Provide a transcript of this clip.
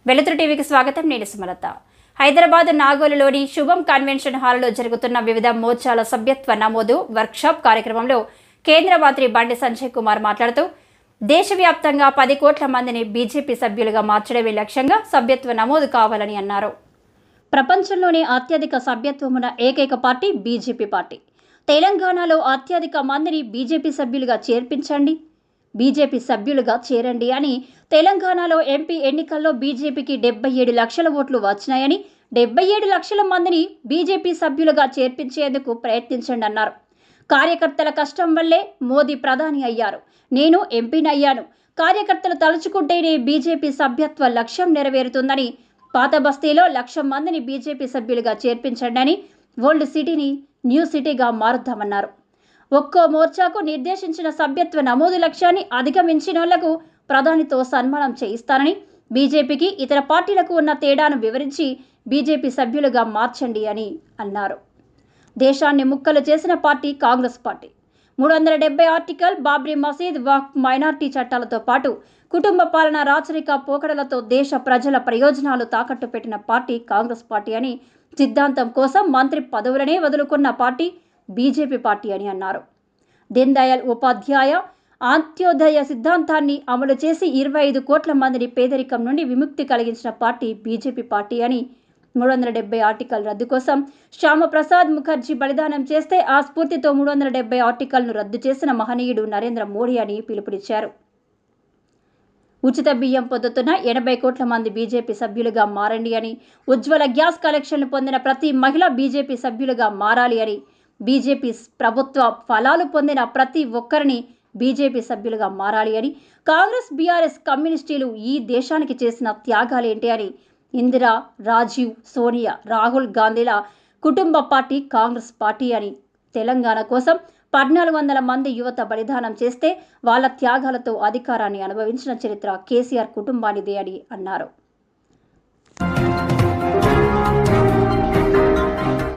వెలుతురు టీవీకి స్వాగతం. నేను సుమలత. హైదరాబాద్ నాగోలులోని శుభం కన్వెన్షన్ హాల్లో జరుగుతున్న వివిధ మోర్చాల సభ్యత్వ నమోదు వర్క్షాప్ కార్యక్రమంలో కేంద్ర మంత్రి బండి సంజయ్ కుమార్ మాట్లాడుతూ దేశవ్యాప్తంగా 10 కోట్ల మందిని బీజేపీ సభ్యులుగా మార్చడమే లక్ష్యంగా సభ్యత్వ నమోదు కావాలని అన్నారు. ప్రపంచంలోనే అత్యధిక సభ్యత్వమున్న ఏకైక పార్టీ బీజేపీ పార్టీ. తెలంగాణలో అత్యధిక మందిని బీజేపీ సభ్యులుగా బీజేపీ సభ్యులుగా చేరండి అని తెలంగాణలో ఎంపీ ఎన్నికల్లో బీజేపీకి 77 లక్షల ఓట్లు వచ్చినాయని 77 లక్షల మందిని బీజేపీ సభ్యులుగా చేర్పించేందుకు ప్రయత్నించండి అన్నారు. కార్యకర్తల కష్టం వల్లే మోదీ ప్రధాని అయ్యారు. నేను ఎంపీనయ్యాను. కార్యకర్తలు తలుచుకుంటేనే బీజేపీ సభ్యత్వ లక్ష్యం నెరవేరుతుందని, పాత బస్తీలో 1,00,000 మందిని బీజేపీ సభ్యులుగా చేర్పించండి అని ఓల్డ్ సిటీని న్యూ సిటీగా మారుద్దామన్నారు. ఒక్కో మోర్చాకు నిర్దేశించిన సభ్యత్వ నమోదు లక్ష్యాన్ని అధిగమించినోళ్లకు ప్రధానితో సన్మానం చేయిస్తానని, బీజేపీకి ఇతర పార్టీలకు ఉన్న తేడాను వివరించి బీజేపీ సభ్యులుగా మార్చండి అని అన్నారు. దేశాన్ని ముక్కలు చేసిన party Congress party. 370 article, Babri మసీద్, వక్ఫ్, మైనార్టీ చట్టాలతో పాటు కుటుంబ పాలన, రాచరిక పోకడలతో దేశ ప్రజల ప్రయోజనాలు తాకట్టు పెట్టిన పార్టీ కాంగ్రెస్ పార్టీ అని, సిద్ధాంతం కోసం మంత్రి పదవులనే వదులుకున్న పార్టీ బీజేపీ పార్టీ అని అన్నారు. దీన్ దయాళ్ ఉపాధ్యాయ అంత్యోదయ సిద్ధాంతాన్ని అమలు చేసి 25 కోట్ల మందిని పేదరికం నుండి విముక్తి కలిగించిన పార్టీ బీజేపీ పార్టీ అని, 370 ఆర్టికల్ రద్దు కోసం శ్యామప్రసాద్ ముఖర్జీ బలిదానం చేస్తే ఆ స్ఫూర్తితో 370 ఆర్టికల్ను రద్దు చేసిన మహనీయుడు నరేంద్ర మోడీ అని పిలుపునిచ్చారు. ఉచిత బియ్యం పొందుతున్న 80 కోట్ల మంది బీజేపీ సభ్యులుగా మారండి అని, ఉజ్వల గ్యాస్ కలెక్షన్లు పొందిన ప్రతి మహిళ బీజేపీ సభ్యులుగా మారాలి అని, బీజేపీ ప్రభుత్వ ఫలాలు పొందిన ప్రతి ఒక్కరిని బీజేపీ సభ్యులుగా మారాలి అని, కాంగ్రెస్, బీఆర్ఎస్, కమ్యూనిస్టులు ఈ దేశానికి చేసిన త్యాగాలేంటి అని, ఇందిరా, రాజీవ్, సోనియా, రాహుల్ గాంధీల కుటుంబ పార్టీ కాంగ్రెస్ పార్టీ అని, తెలంగాణ కోసం 1,400 మంది యువత బలిదానం చేస్తే వాళ్ళ త్యాగాలతో అధికారాన్ని అనుభవించిన చరిత్ర కేసీఆర్ కుటుంబానిదే అని అన్నారు.